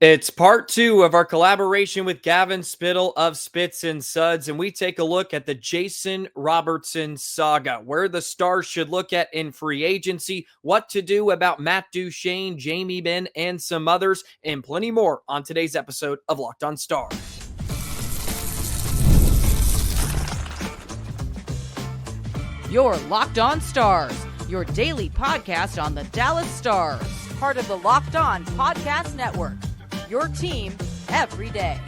It's part two of our collaboration with Gavin Spittle of Spits and Suds, and we take a look at the Jason Robertson saga, where the Stars should look at in free agency, what to do about Matt Duchene, Jamie Benn, and some others, and plenty more on today's episode of Locked On Stars. You're Locked On Stars, your daily podcast on the Dallas Stars, part of the Locked On Podcast Network. Your team every day.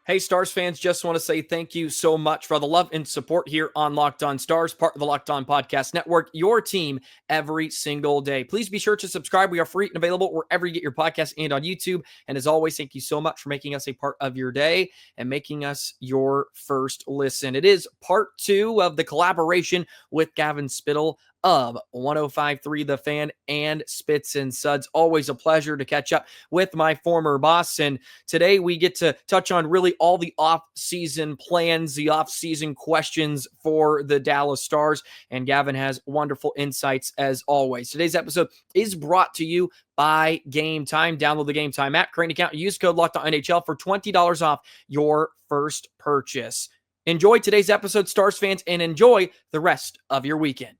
Hey, Stars fans, just want to say thank you so much for the love and support here on Locked On Stars, part of the Locked On Podcast Network, your team every single day. Please be sure to subscribe. We are free and available wherever you get your podcasts and on YouTube. And as always, thank you so much for making us a part of your day and making us your first listen. It is part two of the collaboration with Gavin Spittle of 105.3 The Fan and Spits and Suds. Always a pleasure to catch up with my former boss. And today we get to touch on really all the off-season plans, the off-season questions for the Dallas Stars. And Gavin has wonderful insights as always. Today's episode is brought to you by Gametime. Download the Gametime app, create an account, use code LOCKEDONNHL for $20 off your first purchase. Enjoy today's episode, Stars fans, and enjoy the rest of your weekend.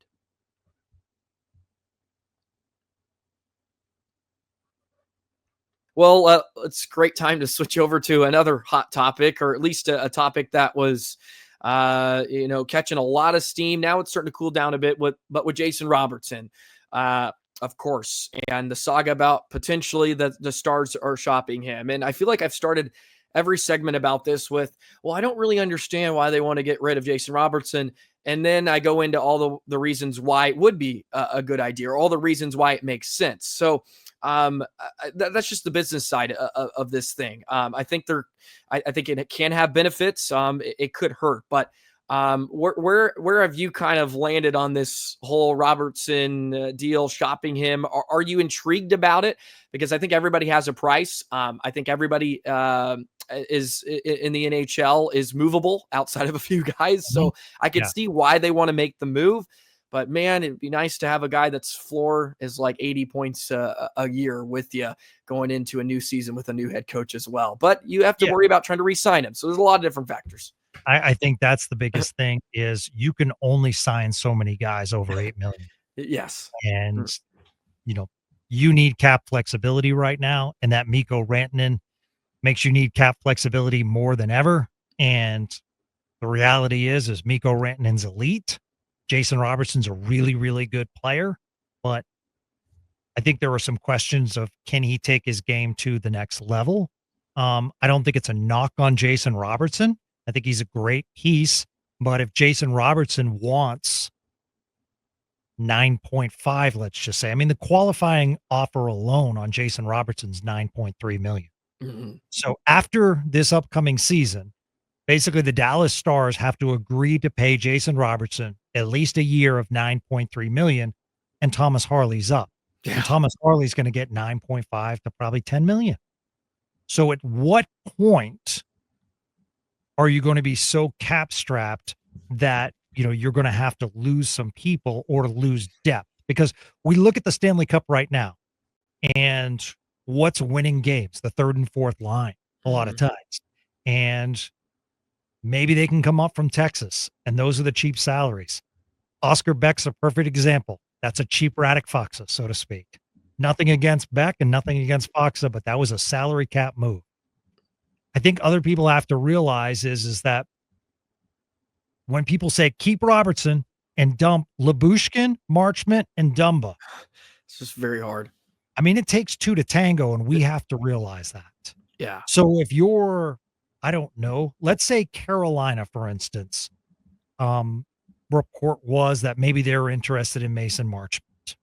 Well, it's a great time to switch over to another hot topic, or at least a topic that was, catching a lot of steam. Now it's starting to cool down a bit, but with Jason Robertson, of course, and the saga about potentially the Stars are shopping him. And I feel like I've started every segment about this with, well, I don't really understand why they want to get rid of Jason Robertson. And then I go into all the reasons why it would be a good idea, or all the reasons why it makes sense. So that's just the business side of this thing. I think I think it can have benefits. It could hurt, but where have you kind of landed on this whole Robertson deal, shopping him? Are you intrigued about it? Because I think everybody has a price. I think everybody is in the NHL is movable outside of a few guys. So I could see why they want to make the move. But man, it'd be nice to have a guy that's floor is like 80 points a year with you going into a new season with a new head coach as well. But you have to worry about trying to re-sign him. So there's a lot of different factors. I think that's the biggest thing is you can only sign so many guys over $8 million. Yes. And, you need cap flexibility right now. And that Mikko Rantanen makes you need cap flexibility more than ever. And the reality is Mikko Rantanen's elite. Jason Robertson's a really, really good player, but I think there are some questions of, can he take his game to the next level? I don't think it's a knock on Jason Robertson. I think he's a great piece, but if Jason Robertson wants 9.5, let's just say, I mean, the qualifying offer alone on Jason Robertson's $9.3 million. Mm-hmm. So after this upcoming season, basically the Dallas Stars have to agree to pay Jason Robertson at least a year of $9.3 million, and Thomas Harley's up. Yeah. And Thomas Harley's going to get 9.5 to probably 10 million. So at what point are you going to be so cap strapped that, you're going to have to lose some people or lose depth? Because we look at the Stanley Cup right now and what's winning games, the third and fourth line a lot of times. And maybe they can come up from Texas, and those are the cheap salaries. Oscar Beck's a perfect example. That's a cheap Radek Faksa, so to speak. Nothing against Beck and nothing against Faksa, but that was a salary cap move. I think other people have to realize is that when people say keep Robertson and dump Lyubushkin, Marchment, and Dumba, it's just very hard. I mean, it takes two to tango, and we have to realize that. Yeah. So if you're, I don't know, let's say Carolina, for instance, report was that maybe they're interested in Mason Marchment.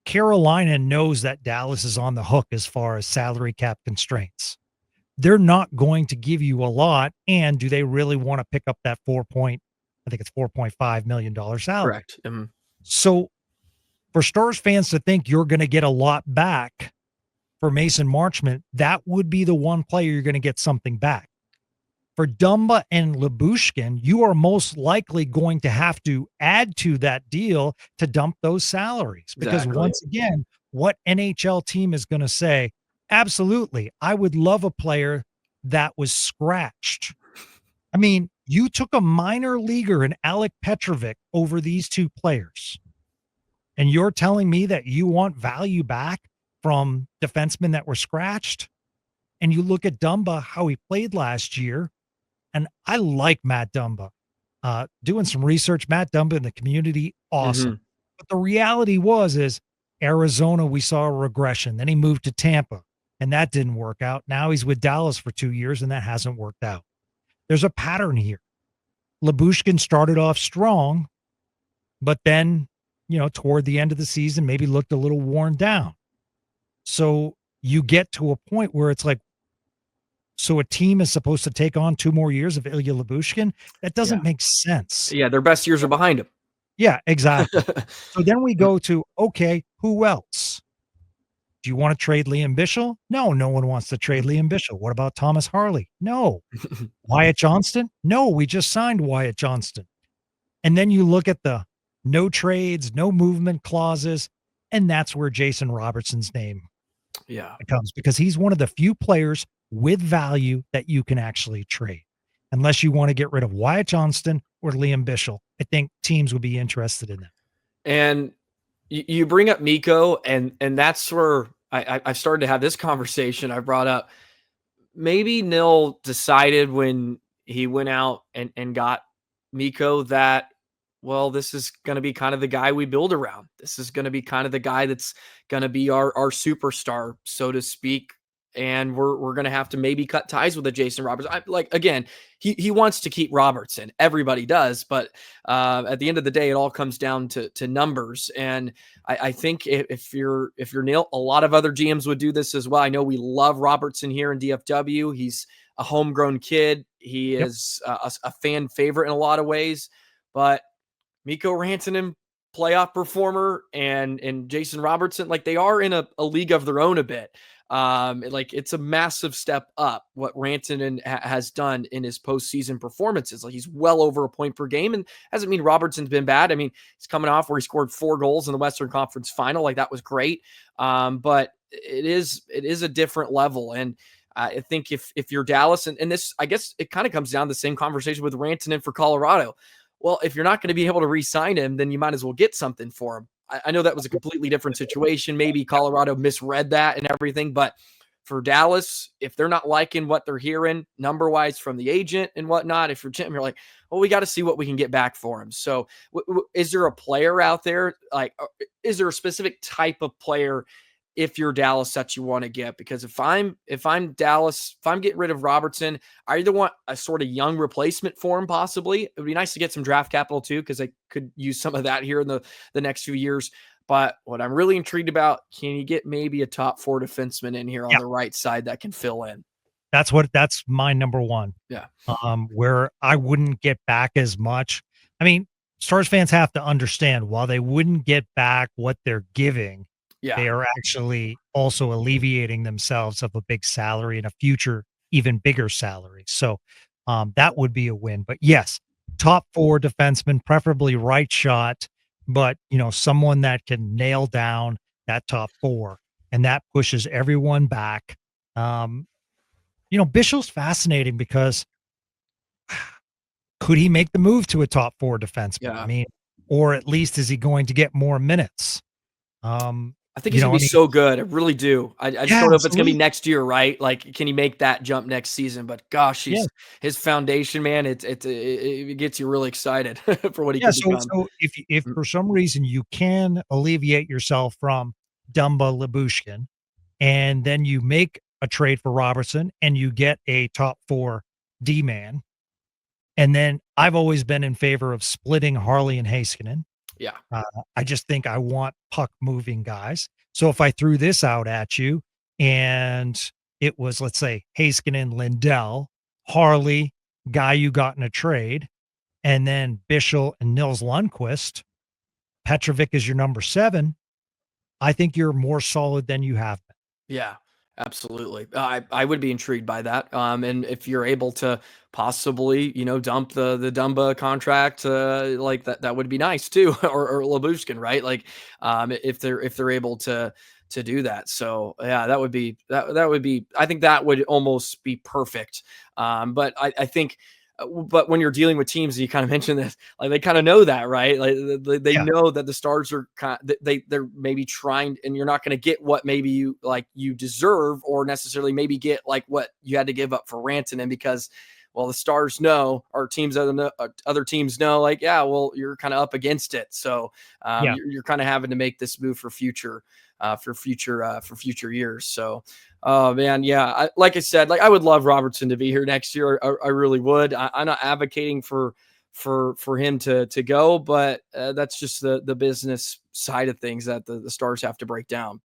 Carolina knows that Dallas is on the hook as far as salary cap constraints. They're not going to give you a lot. And do they really want to pick up that $4.5 million salary? Correct. So for Stars fans to think you're going to get a lot back for Mason Marchment, that would be the one player you're going to get something back. For Dumba and Lyubushkin, you are most likely going to have to add to that deal to dump those salaries. Because once again, what NHL team is going to say, Absolutely. I would love a player that was scratched. I mean, you took a minor leaguer in Alec Petrovic over these two players, and you're telling me that you want value back from defensemen that were scratched? And you look at Dumba, how he played last year, and I like Matt Dumba. Doing some research, Matt Dumba in the community, awesome. But the reality is Arizona, we saw a regression. Then he moved to Tampa, and that didn't work out. Now he's with Dallas for 2 years, and that hasn't worked out. There's a pattern here. Lyubushkin started off strong, but then, toward the end of the season, maybe looked a little worn down. So you get to a point where it's like, so a team is supposed to take on 2 more years of Ilya Lyubushkin? That doesn't make sense. Yeah, their best years are behind him. Yeah, exactly. So then we go to, okay, who else? Do you want to trade Liam Bichsel? No, no one wants to trade Liam Bichsel. What about Thomas Harley? No. Wyatt Johnston? No, we just signed Wyatt Johnston. And then you look at the no trades, no movement clauses, and that's where Jason Robertson's name comes, because he's one of the few players with value that you can actually trade. Unless you want to get rid of Wyatt Johnston or Liam Bichsel, I think teams would be interested in that. And you bring up Mikko, and that's where I've started to have this conversation. I brought up maybe Nil decided when he went out and got Mikko that, well, this is going to be kind of the guy we build around. This is going to be kind of the guy that's going to be our superstar, so to speak. And we're going to have to maybe cut ties with a Jason Robertson. Again, he wants to keep Robertson. Everybody does. But at the end of the day, it all comes down to numbers. And I think if you're Neil, a lot of other GMs would do this as well. I know we love Robertson here in DFW. He's a homegrown kid. He is a fan favorite in a lot of ways. But Mikko Rantanen, playoff performer, and Jason Robertson, like, they are in a league of their own a bit. It's a massive step up what Rantanen has done in his postseason performances. Like, he's well over a point per game, and doesn't mean Robertson's been bad. I mean, he's coming off where he scored 4 goals in the Western Conference Final. Like, that was great. But it is a different level. And I think if you're Dallas, and this, I guess it kind of comes down to the same conversation with Rantanen for Colorado. Well, if you're not going to be able to re-sign him, then you might as well get something for him. I know that was a completely different situation. Maybe Colorado misread that and everything, but for Dallas, if they're not liking what they're hearing number-wise from the agent and whatnot, if you're Jim, you're like, well, we got to see what we can get back for him. So is there a player out there? Like, is there a specific type of player if you're Dallas that you want to get? Because if I'm Dallas, if I'm getting rid of Robertson, I either want a sort of young replacement for him, possibly. It would be nice to get some draft capital too, because I could use some of that here in the next few years. But what I'm really intrigued about, can you get maybe a top 4 defenseman in here on the right side that can fill in? That's my number one. Yeah. Where I wouldn't get back as much. I mean, Stars fans have to understand, while they wouldn't get back what they're giving, they are actually also alleviating themselves of a big salary and a future even bigger salary. So that would be a win. But yes, top 4 defenseman, preferably right shot, but someone that can nail down that top 4, and that pushes everyone back. Bischel's fascinating because could he make the move to a top 4 defenseman? Yeah. I mean, or at least is he going to get more minutes? I think he's going to be so good. I really do. I just don't know if it's going to be next year, right? Like, can he make that jump next season? But gosh, his foundation, man, it gets you really excited for what he can become. So if for some reason you can alleviate yourself from Dumba Lyubushkin, and then you make a trade for Robertson and you get a top 4 D-man, and then I've always been in favor of splitting Harley and Heiskanen. Yeah. I just think I want puck moving guys. So if I threw this out at you and it was, let's say, Heiskanen, Lindell, Harley, guy you got in a trade, and then Bichsel and Nils Lundqvist, Petrovic is your number 7, I think you're more solid than you have been. Yeah, absolutely. I would be intrigued by that. And if you're able to possibly, dump the Dumba contract, like that would be nice too, or Lyubushkin, right? Like, if they're able to to do that. So yeah, that would be, I think that would almost be perfect. But I think, but when you're dealing with teams, you kind of mentioned this, like they kind of know that, right? Like they Yeah. know that the Stars are they're maybe trying, and you're not going to get what maybe you deserve, or necessarily maybe get like what you had to give up for Rantanen, because, well, the Stars know, or other teams know, like, yeah, well, you're kind of up against it. So you're kind of having to make this move for future years. So, oh man, yeah. Like I said, like I would love Robertson to be here next year. I really would. I'm not advocating for him to go, but that's just the business side of things that the Stars have to break down.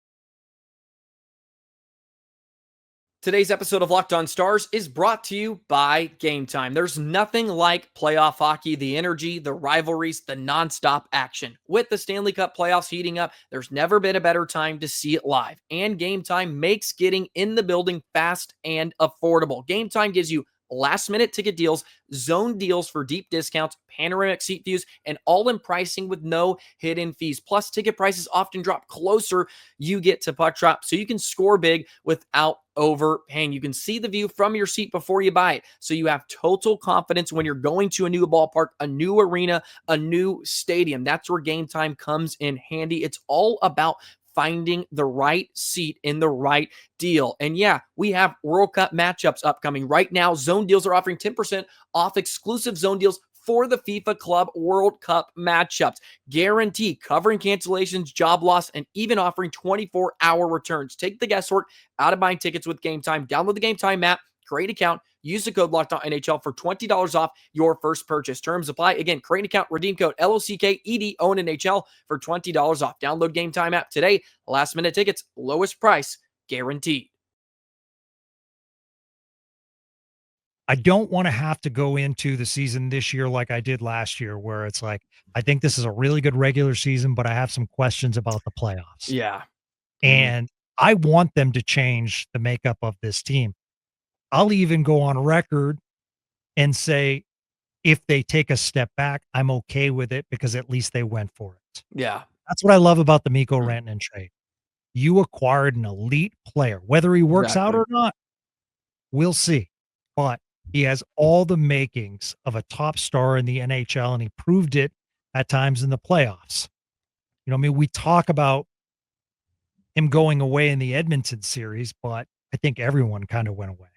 Today's episode of Locked On Stars is brought to you by Gametime. There's nothing like playoff hockey, the energy, the rivalries, the nonstop action. With the Stanley Cup playoffs heating up, there's never been a better time to see it live. And Gametime makes getting in the building fast and affordable. Gametime gives you last-minute ticket deals, zone deals for deep discounts, panoramic seat views, and all-in pricing with no hidden fees. Plus, ticket prices often drop closer you get to puck drop, so you can score big without overpaying. You can see the view from your seat before you buy it, so you have total confidence when you're going to a new ballpark, a new arena, a new stadium. That's where Gametime comes in handy. It's all about finding the right seat in the right deal. And yeah, we have World Cup matchups upcoming right now. Zone deals are offering 10% off exclusive zone deals for the FIFA Club World Cup matchups. Guarantee covering cancellations, job loss, and even offering 24-hour returns. Take the guesswork out of buying tickets with Gametime. Download the Gametime app, create an account, use the code LOCKEDONNHL for $20 off your first purchase. Terms apply. Again, create an account, redeem code LOCKED OWNNHL for $20 off. Download Gametime app today. Last minute tickets, lowest price guaranteed. I don't want to have to go into the season this year like I did last year, where it's like, I think this is a really good regular season, but I have some questions about the playoffs. Yeah. And I want them to change the makeup of this team. I'll even go on record and say, if they take a step back, I'm okay with it, because at least they went for it. Yeah. That's what I love about the Mikko Rantanen trade. You acquired an elite player. Whether he works out or not, we'll see. But he has all the makings of a top star in the NHL, and he proved it at times in the playoffs. You know, I mean, we talk about him going away in the Edmonton series, but I think everyone kind of went away.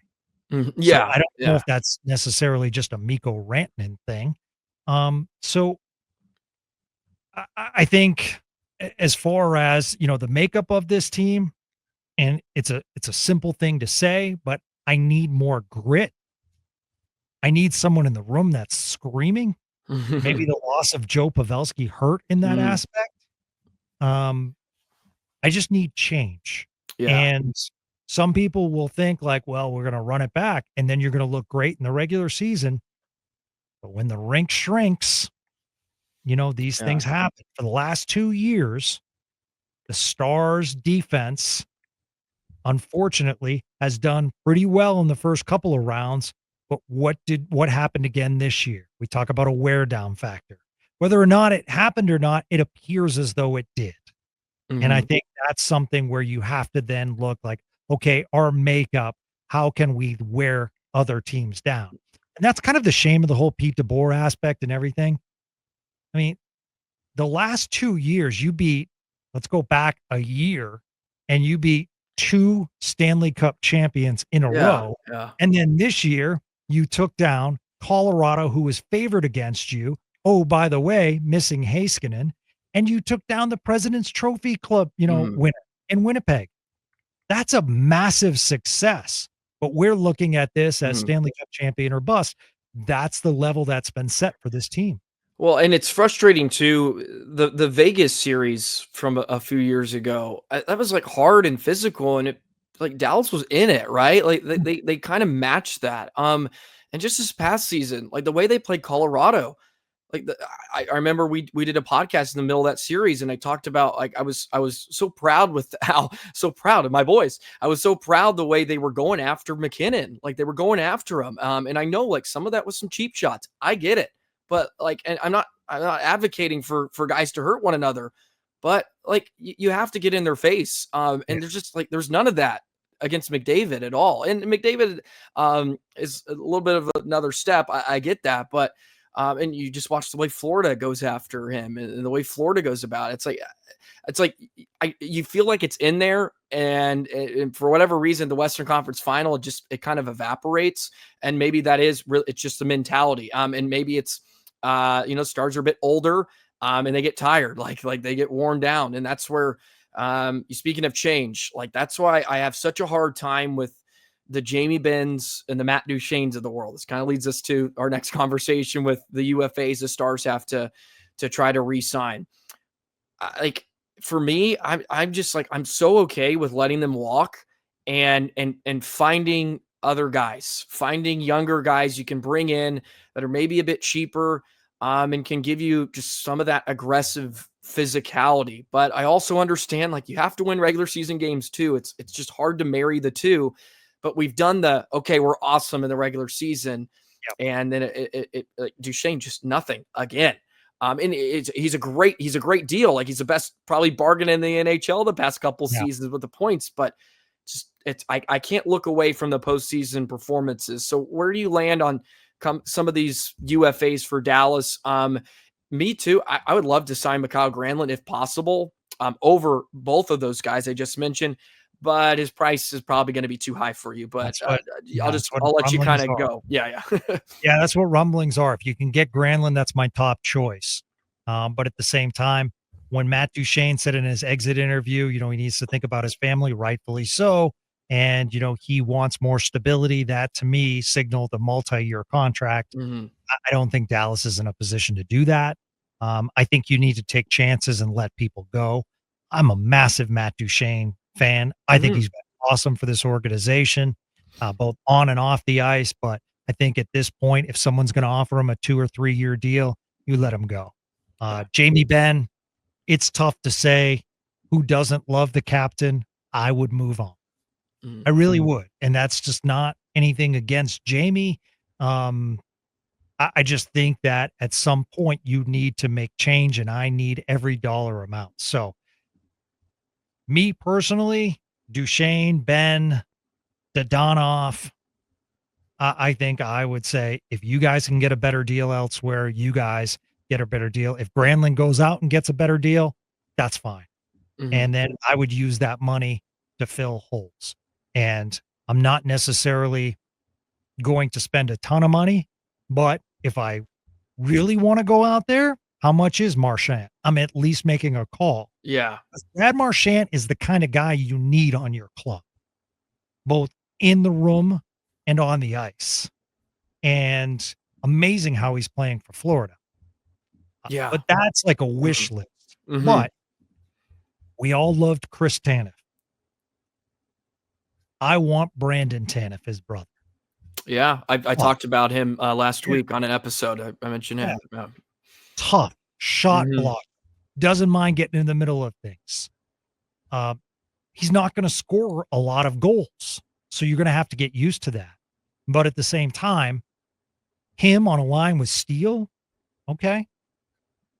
Yeah. So I don't know if that's necessarily just a Mikko Rantanen thing. So I think as far as, you know, the makeup of this team, and it's a simple thing to say, but I need more grit. I need someone in the room that's screaming. Maybe the loss of Joe Pavelski hurt in that aspect. I just need change. Yeah. And some people will think like, well, we're going to run it back, and then you're going to look great in the regular season. But when the rink shrinks, you know, these things happen. For the last 2 years, the Stars defense, unfortunately, has done pretty well in the first couple of rounds. But what happened again this year? We talk about a wear down factor. Whether or not it happened or not, it appears as though it did. And I think that's something where you have to then look like, okay, our makeup, how can we wear other teams down? And that's kind of the shame of the whole Pete DeBoer aspect and everything. I mean, the last 2 years you beat, let's go back a year, and you beat 2 Stanley Cup champions in a row. Yeah. And then this year you took down Colorado, who was favored against you. Oh, by the way, missing Heiskanen. And you took down the President's Trophy Club, you know, winner in Winnipeg. That's a massive success. But we're looking at this as Stanley Cup champion or bust. That's the level that's been set for this team. Well, and it's frustrating too. The Vegas series from a few years ago, that was like hard and physical, and it like Dallas was in it, right? Like they kind of matched that. And just this past season, like the way they played Colorado, like I remember we did a podcast in the middle of that series, and I talked about like I was so proud with so proud of my boys. I was so proud the way they were going after McKinnon, like they were going after him. And I know like some of that was some cheap shots. I get it, but like, and I'm not advocating for guys to hurt one another, but like you have to get in their face. And there's just like, there's none of that against McDavid at all. And McDavid is a little bit of another step. I get that, but and you just watch the way Florida goes after him and the way Florida goes about it. It's like you feel like it's in there, and for whatever reason, the Western Conference Final it kind of evaporates, and maybe that is really, it's just the mentality. And maybe it's stars are a bit older, and they get tired, like they get worn down, and that's where speaking of change, like that's why I have such a hard time with the Jamie Benns and the Matt Duchenes of the world. This kind of leads us to our next conversation with the UFAs the Stars have to try to re-sign. Like for me, I'm just like, I'm so okay with letting them walk and finding other guys, finding younger guys you can bring in that are maybe a bit cheaper, and can give you just some of that aggressive physicality. But I also understand, like, you have to win regular season games too. It's just hard to marry the two. But we've done okay, we're awesome in the regular season, and then like Duchene just nothing again. And he's a great deal. Like, he's the best probably bargain in the NHL the past couple seasons with the points. But just I can't look away from the postseason performances. So where do you land on some of these UFAs for Dallas? Me too. I would love to sign Mikhail Granlund if possible, over both of those guys I just mentioned, but his price is probably going to be too high for you. But I'll let you kind of go. Yeah. Yeah, that's what rumblings are. If you can get Granlund, that's my top choice. But at the same time, when Matt Duchene said in his exit interview, he needs to think about his family, rightfully so. And, he wants more stability. That to me signaled a multi-year contract. Mm-hmm. I don't think Dallas is in a position to do that. I think you need to take chances and let people go. I'm a massive Matt Duchene fan. I think he's been awesome for this organization, both on and off the ice. But I think at this point, if someone's going to offer him a 2 or 3 year deal, you let him go. Jamie Benn, it's tough to say who doesn't love the captain. I would move on. I really would. And that's just not anything against Jamie. I just think that at some point you need to make change, and I need every dollar amount. So me personally, Duchene, Benn, Dadonov, I think I would say if you guys can get a better deal elsewhere, you guys get a better deal. If Granlund goes out and gets a better deal, that's fine. And then I would use that money to fill holes. And I'm not necessarily going to spend a ton of money, but if I really want to go out there, how much is Marchand? I'm at least making a call. Yeah. Brad Marchand is the kind of guy you need on your club, both in the room and on the ice. And amazing how he's playing for Florida. Yeah. But that's like a wish list. But we all loved Chris Tanev. I want Brandon Tanev, his brother. Yeah, I talked about him last week on an episode. I mentioned him. Yeah. Tough shot block. Doesn't mind getting in the middle of things. He's not going to score a lot of goals, so you're going to have to get used to that. But at the same time, him on a line with Steele, okay,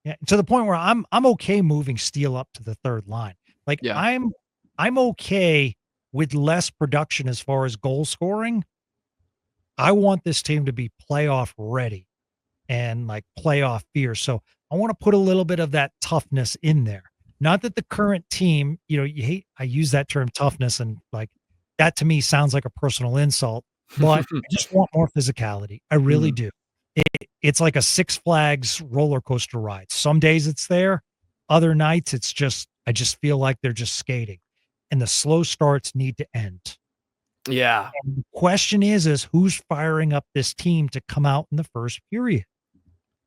yeah, to the point where I'm okay moving Steele up to the third line. Like I'm okay with less production as far as goal scoring. I want this team to be playoff ready and like playoff fear. So I want to put a little bit of that toughness in there. Not that the current team, I use that term toughness, and like that to me sounds like a personal insult, but I just want more physicality. I really do. It's like a Six Flags roller coaster ride. Some days it's there. Other nights I just feel like they're just skating, and the slow starts need to end. Yeah. And the question is who's firing up this team to come out in the first period?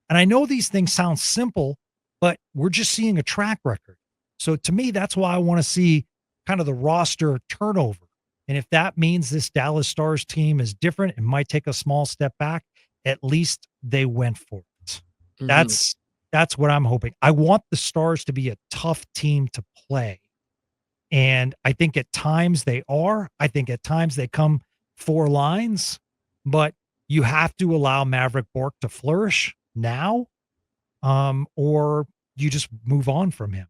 And I know these things sound simple, but we're just seeing a track record. So to me, that's why I want to see kind of the roster turnover. And if that means this Dallas Stars team is different and might take a small step back, at least they went for it. That's what I'm hoping. I want the Stars to be a tough team to play. And I think at times they are. I think at times they come 4 lines, but you have to allow Maverick Bourque to flourish now, or you just move on from him.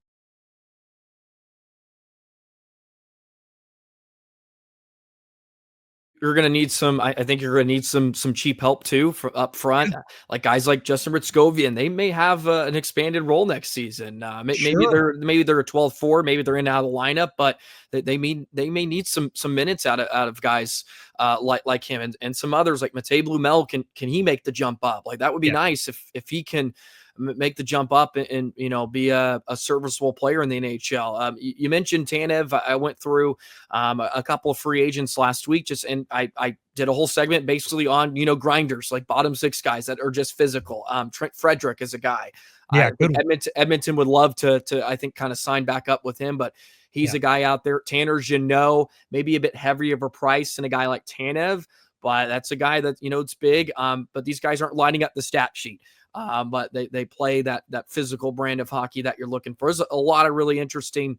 you're going to need some. I think you're going to need some cheap help too for up front, like guys like Justin Ritzkovian. They may have an expanded role next season. Maybe Sure. they're a 12-4. Maybe they're in and out of the lineup, but they may need some minutes out of guys like him and some others like Matej Blumel. Can he make the jump up? Like that would be Yeah. nice if he can make the jump up and be a serviceable player in the NHL. You mentioned Tanev. I went through a couple of free agents last week, and I did a whole segment basically on grinders, like bottom six guys that are just physical. Trent Frederick is a guy. Yeah, I good think one. Edmonton would love to I think kind of sign back up with him, but he's Yeah. a guy out there. Tanner Jeannot, maybe a bit heavier of a price than a guy like Tanev, but that's a guy that it's big. But these guys aren't lining up the stat sheet. But they play that physical brand of hockey that you're looking for. There's a lot of really interesting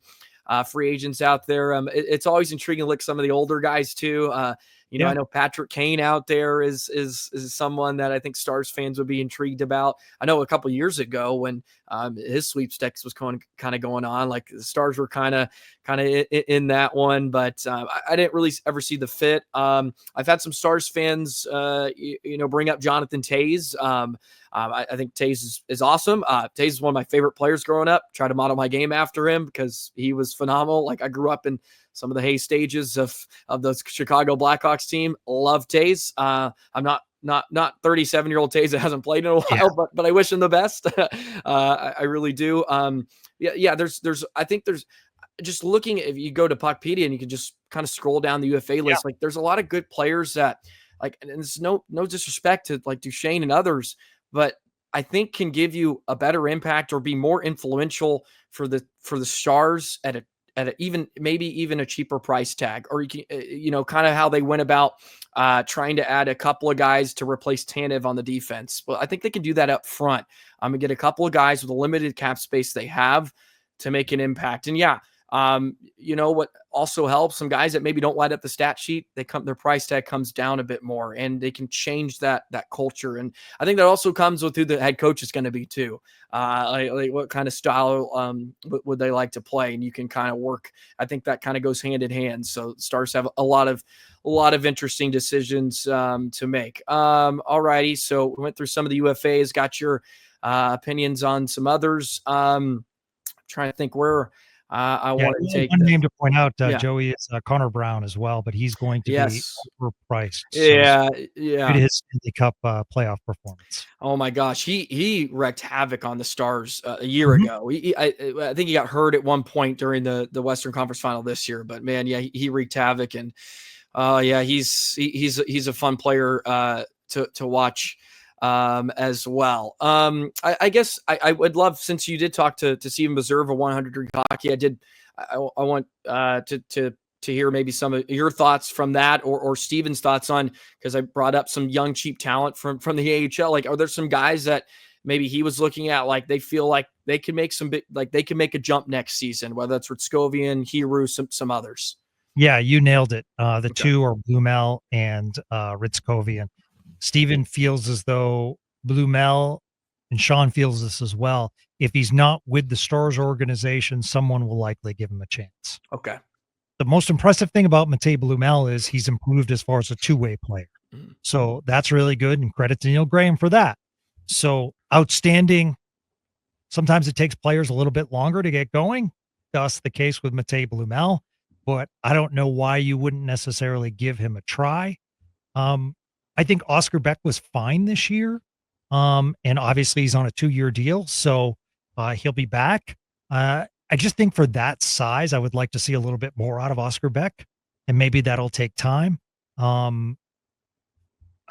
free agents out there. It's always intriguing to look at some of the older guys too. I know Patrick Kane out there is someone that I think Stars fans would be intrigued about. I know a couple of years ago when his sweepstakes was kind of going on, like the Stars were kind of in that one, but I didn't really ever see the fit. I've had some Stars fans, bring up Jonathan Toews. I think Toews is awesome. Toews is one of my favorite players growing up. Try to model my game after him because he was phenomenal. Like I grew up in some of the hay stages of the Chicago Blackhawks team. Love Toews. I'm not 37-year-old Toews that hasn't played in a while, but I wish him the best. I really do. I think there's just looking if you go to Puckpedia and you can just kind of scroll down the UFA list. Like there's a lot of good players that like, and it's no disrespect to like Duchene and others, but I think can give you a better impact or be more influential for the Stars at a even a cheaper price tag, or you can, kind of how they went about trying to add a couple of guys to replace Tanev on the defense. Well, I think they can do that up front. I'm gonna get a couple of guys with a limited cap space they have to make an impact. And what also helps, some guys that maybe don't light up the stat sheet, their price tag comes down a bit more and they can change that culture. And I think that also comes with who the head coach is going to be too. Like what kind of style would they like to play? And you can kind of work. I think that kind of goes hand in hand. So Stars have a lot of interesting decisions to make. All righty. So we went through some of the UFAs, got your opinions on some others. Trying to think where I want to take one this. name to point out, Joey, is Connor Brown as well, but he's going to be overpriced. Yeah. Due to his Stanley Cup playoff performance. Oh my gosh, he wreaked havoc on the Stars a year ago. I think he got hurt at one point during the Western Conference Final this year, but man, he wreaked havoc, and he's a fun player to watch. As well. I guess I would love, since you did talk to Steven Meserve 100 Drink Hockey, I want to hear maybe some of your thoughts from that, or Steven's thoughts on, because I brought up some young cheap talent from the AHL. Like, are there some guys that maybe he was looking at, like they feel like they can make they can make a jump next season, whether that's Ritzkovian, Hiru, some others? Yeah, you nailed it. The two are Blumel and Ritzkovian. Steven feels as though Blumel, and Sean feels this as well, if he's not with the Stars organization, someone will likely give him a chance. Okay. The most impressive thing about Matej Blumel is he's improved as far as a two-way player. So that's really good, and credit to Neil Graham for that. So outstanding. Sometimes it takes players a little bit longer to get going. That's the case with Matej Blumel, but I don't know why you wouldn't necessarily give him a try. I think Oscar Beck was fine this year. And obviously he's on a 2-year deal, so he'll be back. I just think for that size, I would like to see a little bit more out of Oscar Beck, and maybe that'll take time. I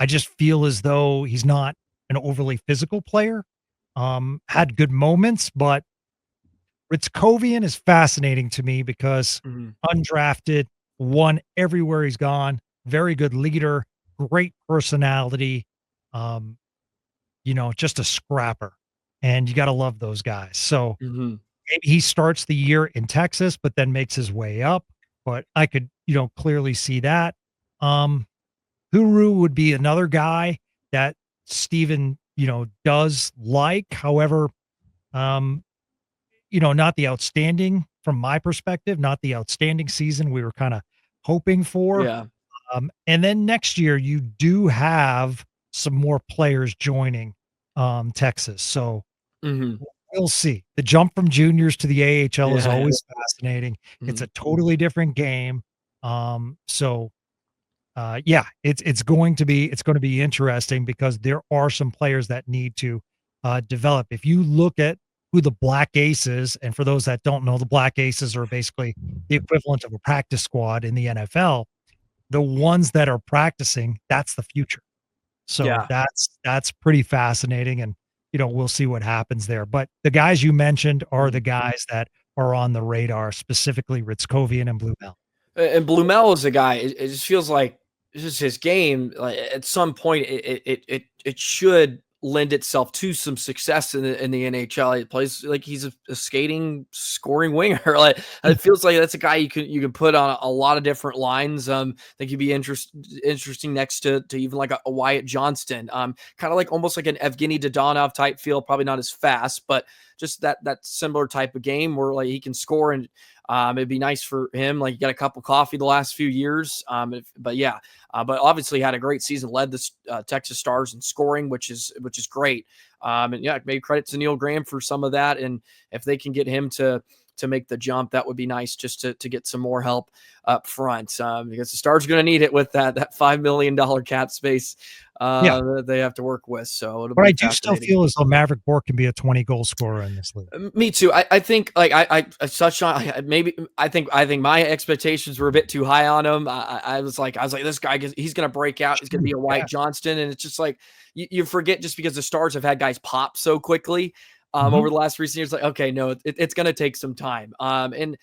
just feel as though he's not an overly physical player. Had good moments, but Ritzkovian is fascinating to me because undrafted, won everywhere he's gone, very good leader, great personality, just a scrapper, and you got to love those guys. So maybe he starts the year in Texas, but then makes his way up. But I could, clearly see that. Huru would be another guy that Steven, does like. However, not the outstanding, from my perspective, not the outstanding season we were kind of hoping for. Yeah. And then next year, you do have some more players joining Texas. So Mhm. we'll see. The jump from juniors to the AHL is Yeah. always fascinating. It's Mhm. a totally different game. So yeah, it's going to be interesting because there are some players that need to develop. If you look at who the Black Aces, and for those that don't know, the Black Aces are basically the equivalent of a practice squad in the NFL. The ones that are practicing, that's the future. So Yeah. that's pretty fascinating, and we'll see what happens there. But the guys you mentioned are Mhm. the guys that are on the radar, specifically Ritzkovian and Blumel. And Blumel is a guy. It just feels like it's just his game. Like at some point, it should lend itself to some success in the NHL. He plays like he's a skating, scoring winger. Like it feels like that's a guy you can put on a lot of different lines. I think he'd be interesting next to even like a Wyatt Johnston. Kind of like almost like an Evgeny Dodonov type feel. Probably not as fast, but just that similar type of game where like he can score and it'd be nice for him. Like, he got a cup of coffee the last few years. But yeah, but obviously had a great season, led the Texas Stars in scoring, which is great. And yeah, maybe credit to Neil Graham for some of that. And if they can get him to make the jump, that would be nice just to get some more help up front, because the Stars are going to need it with that $5 million cap space Yeah, that they have to work with. So it'll but be I do still fascinating. feel as though Maverick Bourque can be a 20-goal scorer in this league. Me too. I think like I touched on maybe I think my expectations were a bit too high on him. I was like this guy he's gonna break out. He's gonna be a Yeah. White Johnston, and it's just like you forget just because the Stars have had guys pop so quickly Mhm. over the last recent years. Like okay, no, it's gonna take some time. And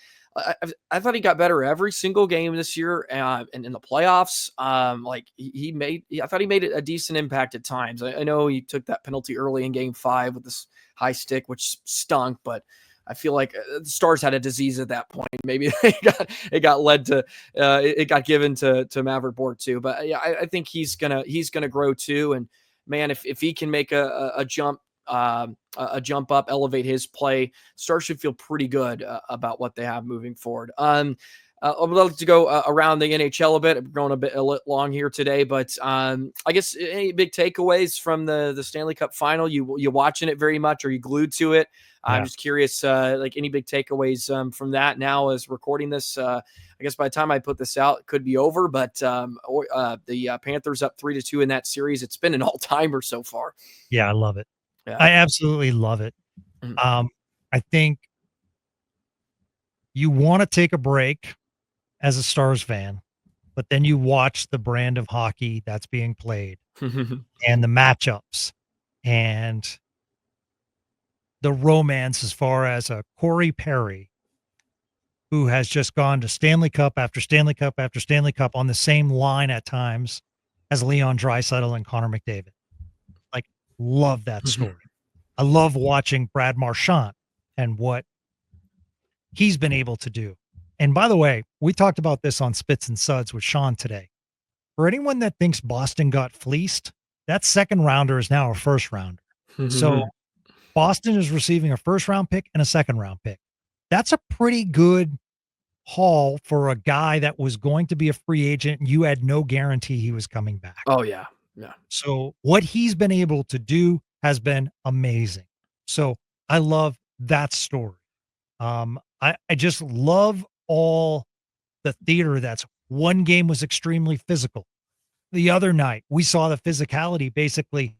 I thought he got better every single game this year, and in the playoffs. Like I thought he made a decent impact at times. I know he took that penalty early in Game 5 with this high stick, which stunk, but I feel like the Stars had a disease at that point. Maybe it got led to it got given to Maverick Bourque too. But yeah, I think he's gonna grow too. And man, if he can make a jump a jump up, elevate his play, Stars should feel pretty good about what they have moving forward. I would love to go around the NHL a bit. I'm going a little long here today, but I guess any big takeaways from the Stanley Cup final? You watching it very much? Are you glued to it? I'm Yeah. just curious, like any big takeaways from that. Now, as recording this, I guess by the time I put this out, it could be over. But the Panthers up 3-2 in that series. It's been an all timer so far. Yeah, I love it. Yeah. I absolutely love it. Mhm. I think you wanna take a break as a Stars fan, but then you watch the brand of hockey that's being played and the matchups and the romance as far as a Corey Perry, who has just gone to Stanley Cup after Stanley Cup after Stanley Cup on the same line at times as Leon Draisaitl and Connor McDavid. Like, love that story. I love watching Brad Marchand and what he's been able to do. And by the way, we talked about this on Spits and Suds with Sean today. For anyone that thinks Boston got fleeced, that second rounder is now a first rounder. So Boston is receiving a first round pick and a second round pick. That's a pretty good haul for a guy that was going to be a free agent. You had no guarantee he was coming back. Oh yeah, yeah. So what he's been able to do has been amazing. So I love that story. I just love all the theater that's one game was extremely physical. The other night, we saw the physicality basically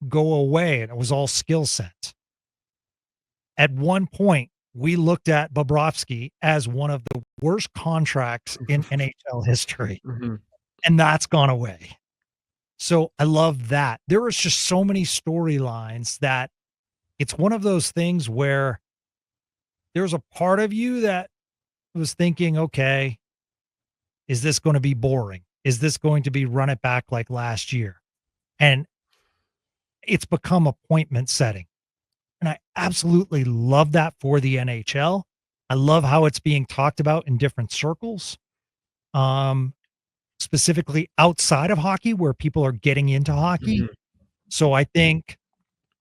go away and it was all skill set. At one point, we looked at Bobrovsky as one of the worst contracts in NHL history, Mhm. and that's gone away. So I love that. There was just so many storylines that it's one of those things where there's a part of you that was thinking, okay, is this going to be boring? Is this going to be run it back like last year? And it's become appointment setting. And I absolutely love that for the NHL. I love how it's being talked about in different circles, um, specifically outside of hockey where people are getting into hockey. Mhm. So I think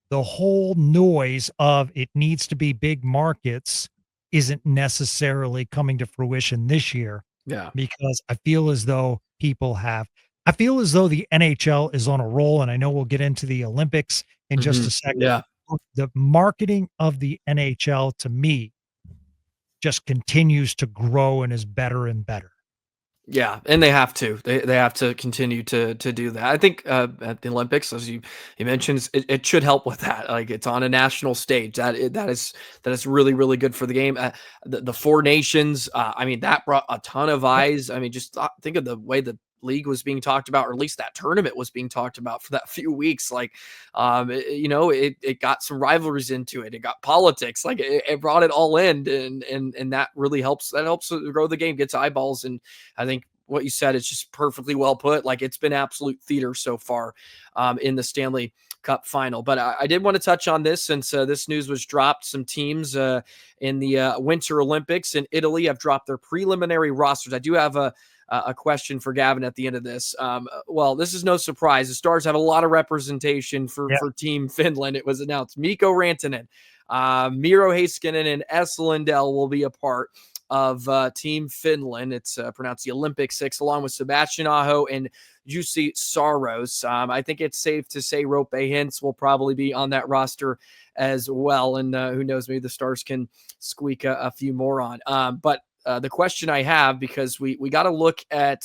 the whole noise of it needs to be big markets isn't necessarily coming to fruition this year Yeah. because I feel as though people have. I feel as though the NHL is on a roll, and I know we'll get into the Olympics in just a second. Yeah. The marketing of the NHL to me just continues to grow and is better and better. Yeah, and they have to. They have to continue to do that. I think at the Olympics, as you mentioned, it should help with that. Like it's on a national stage. That is really really good for the game. The Four Nations. I mean, that brought a ton of eyes. I mean, just think of the way the league was being talked about, or at least that tournament was being talked about for that few weeks. Like, it got some rivalries into it. It got politics. Like it brought it all in, and that really helps. That helps grow the game, gets eyeballs, and I think what you said is just perfectly well put. Like it's been absolute theater so far in the Stanley Cup final. But I did want to touch on this since this news was dropped. Some teams in the Winter Olympics in Italy have dropped their preliminary rosters. I do have a question for Gavin at the end of this. Well, this is no surprise. The Stars have a lot of representation for Team Finland. It was announced Mikko Rantanen, Miro Heiskanen, and Esa Lindell will be a part of Team Finland. It's pronounced the Olympic Six, along with Sebastian Aho and Jussi Saros. I think it's safe to say Rope Hintz will probably be on that roster as well. And who knows, maybe the Stars can squeak a few more on. But the question I have, because we got to look at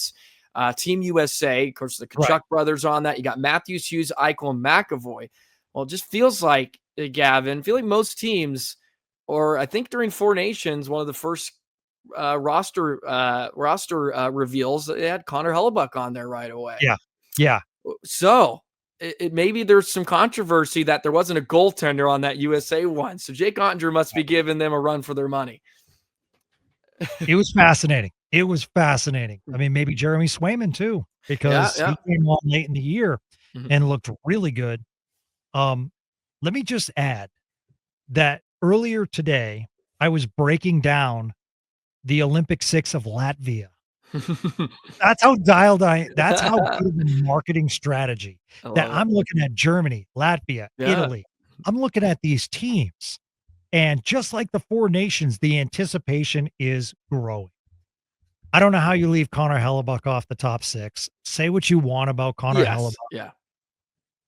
Team USA. Of course, the Kachuk brothers on that. You got Matthews, Hughes, Eichel, and McAvoy. Well, it just feels like, Gavin, most teams, or I think during Four Nations, one of the first roster reveals, they had Connor Hellebuck on there right away. Yeah. So it maybe there's some controversy that there wasn't a goaltender on that USA one. So Jake Ottinger must be giving them a run for their money. It was fascinating. I mean, maybe Jeremy Swayman too, because he came on late in the year and looked really good. Let me just add that earlier today, I was breaking down the Olympic Six of Latvia. That's how that's how good of a marketing strategy that I'm looking at Germany, Latvia, Italy. I'm looking at these teams. And just like the Four Nations, the anticipation is growing. I don't know how you leave Connor Hellebuck off the top six. Say what you want about Connor Hellebuck. Yeah.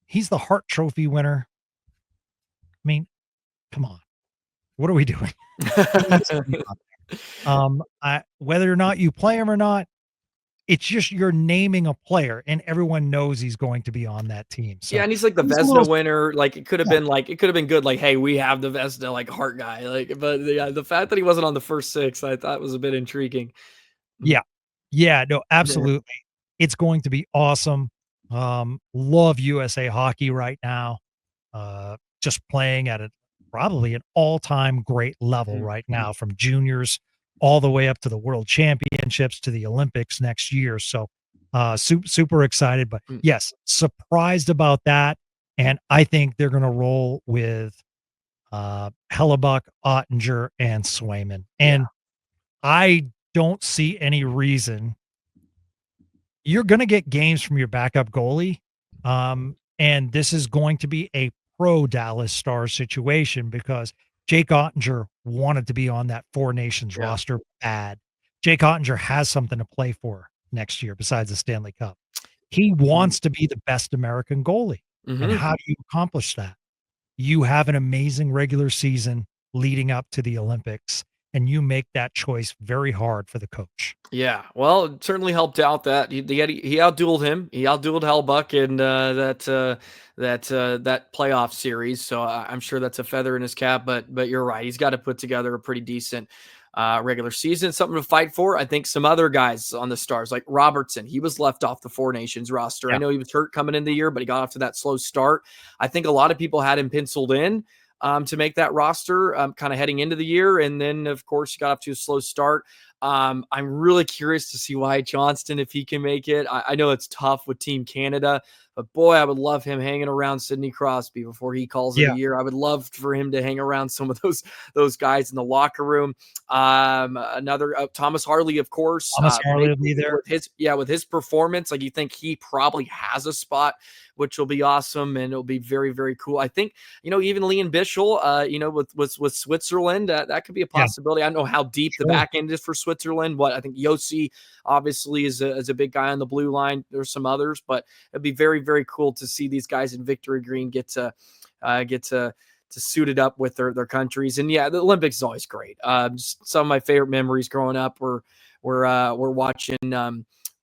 He's the Hart Trophy winner. I mean, come on. What are we doing? Whether or not you play him or not, it's just you're naming a player, and everyone knows he's going to be on that team. So, yeah, and he's like the Vezina winner. Like it could have been good. Like, hey, we have the Vezina like Hart guy. Like, but the fact that he wasn't on the first six, I thought was a bit intriguing. Yeah, no, absolutely. It's going to be awesome. Love USA hockey right now. Just playing at probably an all-time great level right now, from juniors all the way up to the World Championships to the Olympics next year. So super excited, but yes, surprised about that. And I think they're going to roll with Hellebuck, Ottinger, and Swayman. And I don't see any reason. You're going to get games from your backup goalie. And this is going to be a pro Dallas Stars situation, because Jake Ottinger wanted to be on that Four Nations roster bad. Jake Ottinger has something to play for next year besides the Stanley Cup. He wants to be the best American goalie. And how do you accomplish that? You have an amazing regular season leading up to the Olympics, and you make that choice very hard for the coach. Yeah, well, it certainly helped out that he outdueled him. He outdueled Hellebuck in that playoff series. So I'm sure that's a feather in his cap. But you're right. He's got to put together a pretty decent regular season, something to fight for. I think some other guys on the Stars, like Robertson, he was left off the Four Nations roster. I know he was hurt coming into the year, but he got off to that slow start. I think a lot of people had him penciled in to make that roster kind of heading into the year. And then, of course, he got off to a slow start. I'm really curious to see Wyatt Johnston, if he can make it. I know it's tough with Team Canada, but boy, I would love him hanging around Sidney Crosby before he calls it a year. I would love for him to hang around some of those guys in the locker room. Another Thomas Harley, of course. Thomas Harley will be there. With his performance, like, you think he probably has a spot, which will be awesome, and it'll be very, very cool. I think, even Liam Bichel, with Switzerland, that could be a possibility. I don't know how deep the back end is for Switzerland. Switzerland. I think Yossi obviously is a big guy on the blue line. There's some others, but it'd be very, very cool to see these guys in Victory Green get to suit it up with their countries. And yeah, the Olympics is always great. Just some of my favorite memories growing up were watching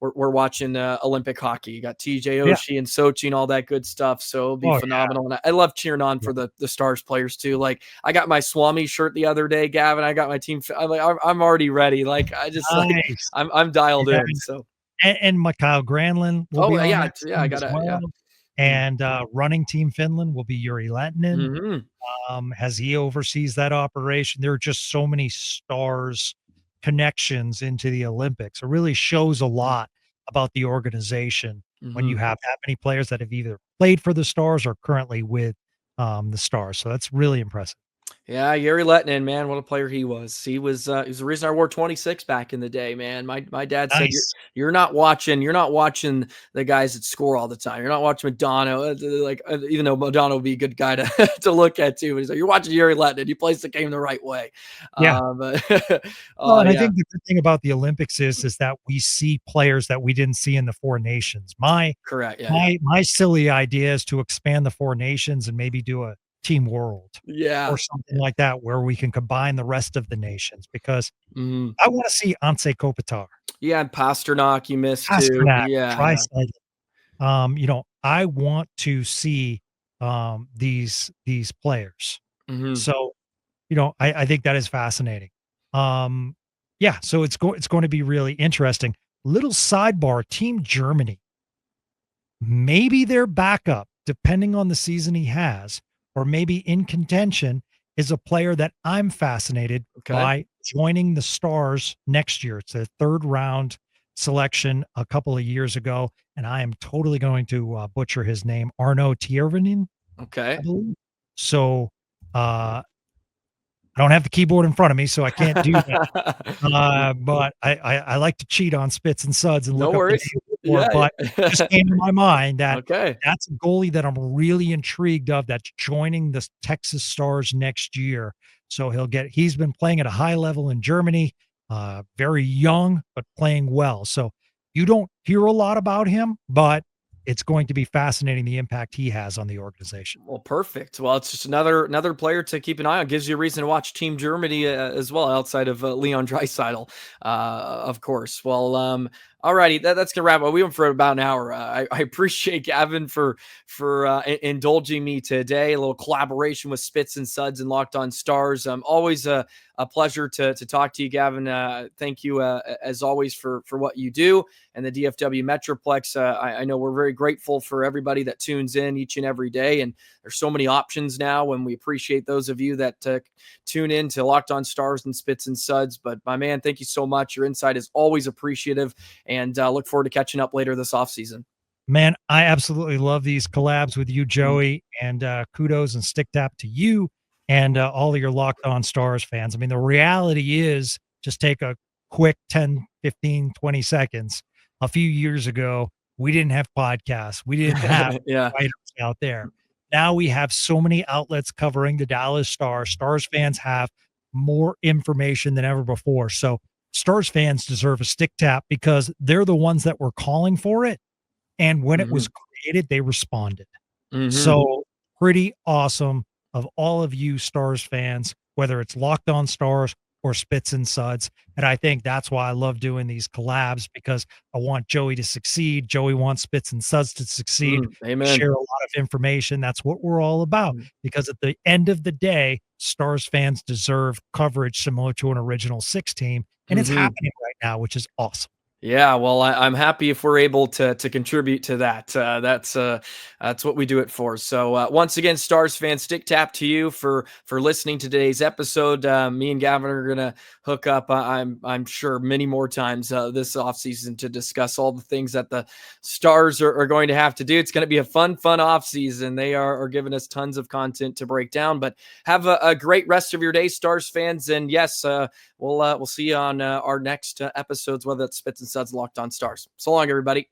we're watching Olympic hockey. You got TJ Oshie and Sochi and all that good stuff. So it'll be phenomenal. And I love cheering on for the Stars players too. Like I got my Swami shirt the other day, Gavin. I got my team. I'm already ready. Like I just nice. I'm dialed in. So and Mikhail Granlund will be on that I got it. And running Team Finland will be Yuri Lehtinen. As he oversees that operation. There are just so many Stars connections into the Olympics. It really shows a lot about the organization when you have that many players that have either played for the Stars or currently with the Stars. So that's really impressive. Yeah, Yuri Lehtinen, man, what a player he was. He was the reason I wore 26 back in the day, man. My dad said you're not watching the guys that score all the time. You're not watching Madonna, even though Madonna would be a good guy to to look at too. But he's like, you're watching Yuri Lehtinen. He plays the game the right way. Yeah. I think the good thing about the Olympics is that we see players that we didn't see in the Four Nations. My silly idea is to expand the Four Nations and maybe do a Team World or something like that where we can combine the rest of the nations because I want to see Anze Kopitar. Yeah, and Pasternak you missed too. Yeah. I want to see these players. So, I think that is fascinating. So it's going to be really interesting. Little sidebar, Team Germany. Maybe their backup, depending on the season he has, or maybe in contention, is a player that I'm fascinated by joining the Stars next year. It's a third round selection a couple of years ago, and I am totally going to butcher his name, Arno Tiervinen. Okay. So I don't have the keyboard in front of me, so I can't do that. But I like to cheat on Spits and Suds and look up the name. But it just came to my mind that that's a goalie that I'm really intrigued of that's joining the Texas Stars next year. So he's been playing at a high level in Germany, very young, but playing well. So you don't hear a lot about him, but it's going to be fascinating the impact he has on the organization. Well, perfect. Well, it's just another player to keep an eye on. Gives you a reason to watch Team Germany as well, outside of Leon Draisaitl, of course. Well, alrighty, that's gonna wrap up. We went for about an hour. I appreciate Gavin for indulging me today. A little collaboration with Spits and Suds and Locked On Stars. Always a pleasure to talk to you, Gavin. Thank you as always for what you do and the DFW Metroplex. I know we're very grateful for everybody that tunes in each and every day, and there's so many options now, and we appreciate those of you that tune in to Locked On Stars and Spits and Suds. But my man, thank you so much. Your insight is always appreciative, and look forward to catching up later this offseason. Man, I absolutely love these collabs with you, Joey, and kudos and stick tap to you and all of your Locked On Stars fans. I mean, the reality is, just take a quick 10, 15, 20 seconds. A few years ago, we didn't have podcasts. We didn't have writers out there. Now we have so many outlets covering the Dallas Stars. Stars fans have more information than ever before. So Stars fans deserve a stick tap because they're the ones that were calling for it. And when it was created, they responded. So pretty awesome of all of you Stars fans, whether it's Locked On Stars or Spits and Suds. And I think that's why I love doing these collabs, because I want Joey to succeed. Joey wants Spits and Suds to succeed. Amen. Share a lot of information. That's what we're all about. Because at the end of the day, Stars fans deserve coverage similar to an original six team. And it's happening right now, which is awesome. Yeah, well, I'm happy if we're able to contribute to that. That's what we do it for. So once again, Stars fans, stick tap to you for listening to today's episode. Me and Gavin are gonna hook up. I'm sure many more times this offseason to discuss all the things that the Stars are going to have to do. It's going to be a fun offseason. They are giving us tons of content to break down. But have a great rest of your day, Stars fans. And yes, we'll see you on our next episodes, whether it's Spits and Suds, Locked On Stars. So long, everybody.